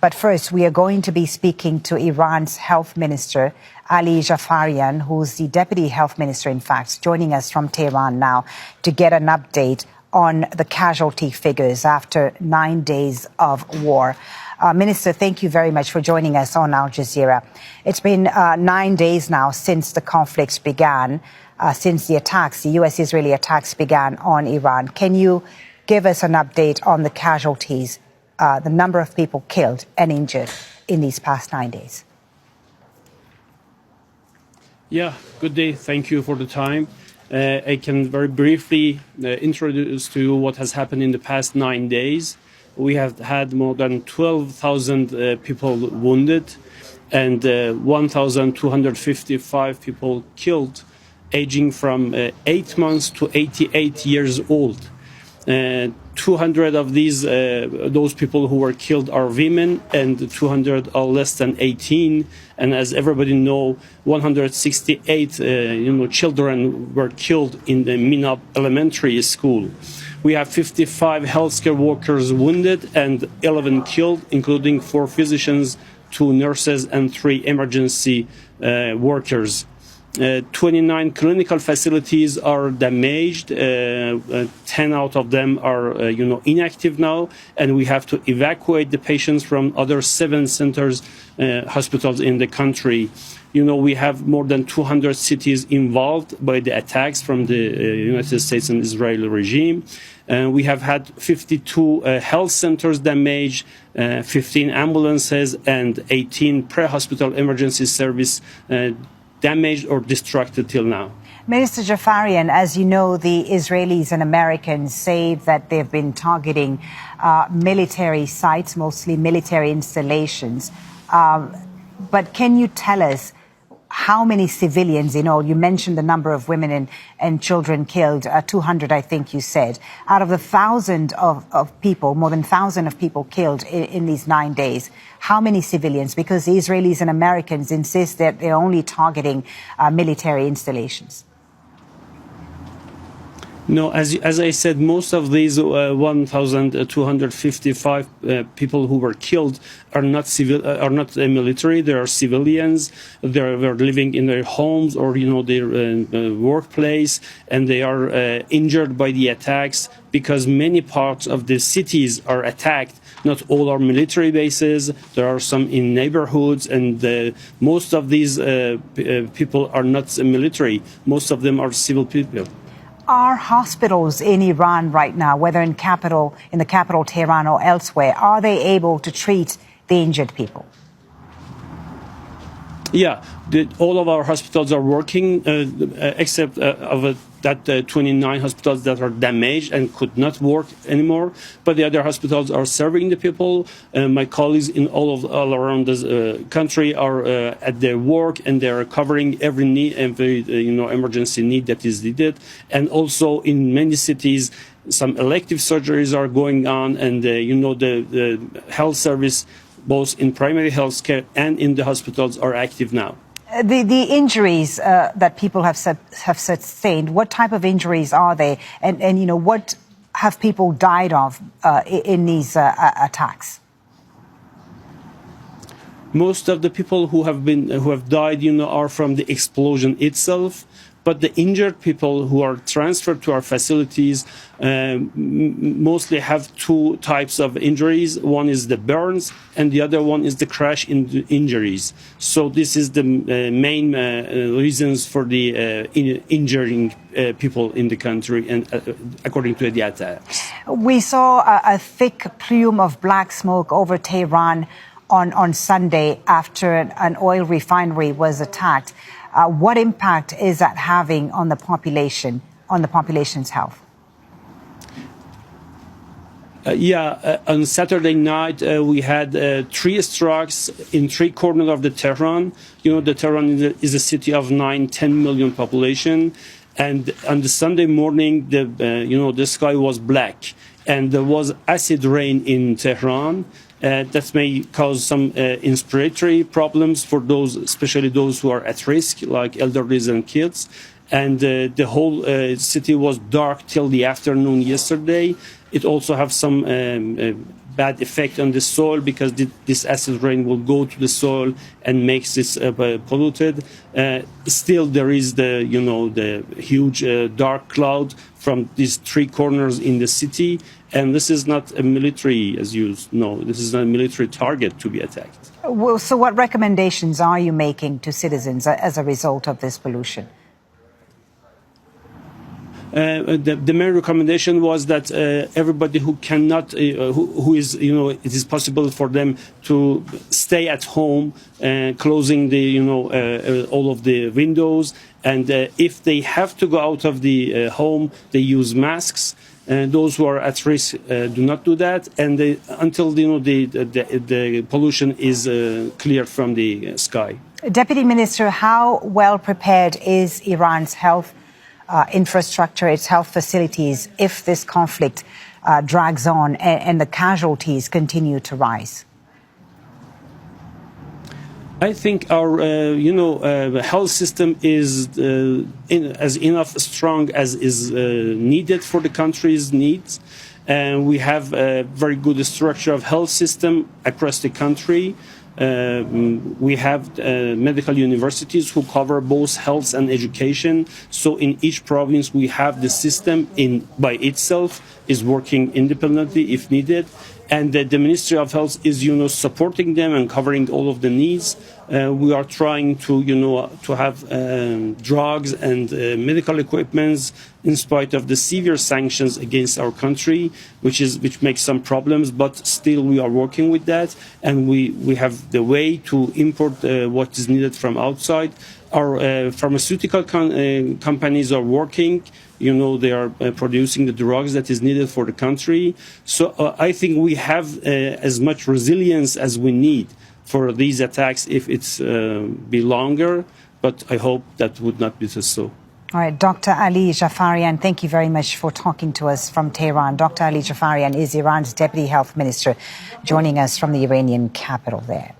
But first, we are going to be speaking to Iran's health minister, Ali Jafarian, who's the deputy health minister, in fact, joining us from Tehran now to get an update on the casualty figures after 9 days of war. Minister, thank you very much for joining us on Al Jazeera. It's been 9 days now since the conflicts began, since the attacks, the US-Israeli attacks began on Iran. Can you give us an update on the casualties, the number of people killed and injured in these past 9 days? Yeah, good day. Thank you for the time. I can very briefly introduce to you what has happened in the past 9 days. We have had more than 12,000 people wounded and 1,255 people killed, aging from 8 months to 88 years old. 200 of those people who were killed are women, and 200 are less than 18. And as everybody know, 168 children were killed in the Minab Elementary School. We have 55 healthcare workers wounded and 11 killed, including 4 physicians, 2 nurses, and 3 emergency workers. 29 clinical facilities are damaged. 10 out of them are, inactive now, and we have to evacuate the patients from other 7 centers, hospitals in the country. We have more than 200 cities involved by the attacks from the United States and Israeli regime. We have had 52 health centers damaged, 15 ambulances, and 18 pre-hospital emergency service damaged or destructed till now. Minister Jafarian, as you know, the Israelis and Americans say that they've been targeting military sites, mostly military installations. But can you tell us how many civilians in all? You mentioned the number of women and children killed, 200, I think you said. Out of the 1,000 of people, more than 1,000 of people killed in these 9 days, how many civilians? Because the Israelis and Americans insist that they're only targeting military installations. No, as I said, most of these 1,255 people who were killed are not military. They are civilians. They were living in their homes or their workplace, and they are injured by the attacks because many parts of the cities are attacked. Not all are military bases. There are some in neighborhoods, and most of these people are not military. Most of them are civil people. Are hospitals in Iran right now, whether in the capital Tehran or elsewhere, are they able to treat the injured people? Yeah, all of our hospitals are working, except that 29 hospitals that are damaged and could not work anymore. But the other hospitals are serving the people. My colleagues in all around the country are at their work, and they are covering every need, every emergency need that is needed. And also in many cities, some elective surgeries are going on, and the health service, both in primary health care and in the hospitals, are active now. The injuries that people have sustained, what type of injuries are they? And what have people died of in these attacks? Most of the people who have died, are from the explosion itself. But the injured people who are transferred to our facilities mostly have 2 types of injuries. One is the burns, and the other one is the crash injuries. So this is the main reasons for the injuring people in the country, and according to the attacks. We saw a thick plume of black smoke over Tehran on Sunday after an oil refinery was attacked. What impact is that having on the population, on the population's health? On Saturday night, we had 3 strikes in 3 corners of the Tehran. The Tehran is a city of 9-10 million population. And on the Sunday morning, the sky was black. And there was acid rain in Tehran. That may cause some respiratory problems for those, especially those who are at risk, like elderly and kids. And the whole city was dark till the afternoon yesterday. It also have some bad effect on the soil because this acid rain will go to the soil and makes this polluted. Still, there is the huge dark cloud from these three corners in the city, and this is not a military, as you know, this is not a military target to be attacked. Well, so what recommendations are you making to citizens as a result of this pollution? The main recommendation was that everybody who cannot, who is, it is possible for them to stay at home, closing the, all of the windows, and if they have to go out of the home, they use masks. Those who are at risk do not do that, and until the pollution is cleared from the sky. Deputy Minister, how well prepared is Iran's health infrastructure, its health facilities, if this conflict drags on and the casualties continue to rise? I think our, health system is as enough strong as is needed for the country's needs. And we have a very good structure of health system across the country. We have medical universities who cover both health and education. So in each province, we have the system by itself is working independently if needed. And the Ministry of Health is, supporting them and covering all of the needs. We are trying to have drugs and medical equipments in spite of the severe sanctions against our country, which makes some problems. But still, we are working with that, and we have the way to import what is needed from outside. Our pharmaceutical companies are working. They are producing the drugs that is needed for the country. So I think we have as much resilience as we need for these attacks if it's be longer, but I hope that would not be so. All right, Dr. Ali Jafarian, thank you very much for talking to us from Tehran. Dr. Ali Jafarian is Iran's Deputy Health Minister, joining us from the Iranian capital there.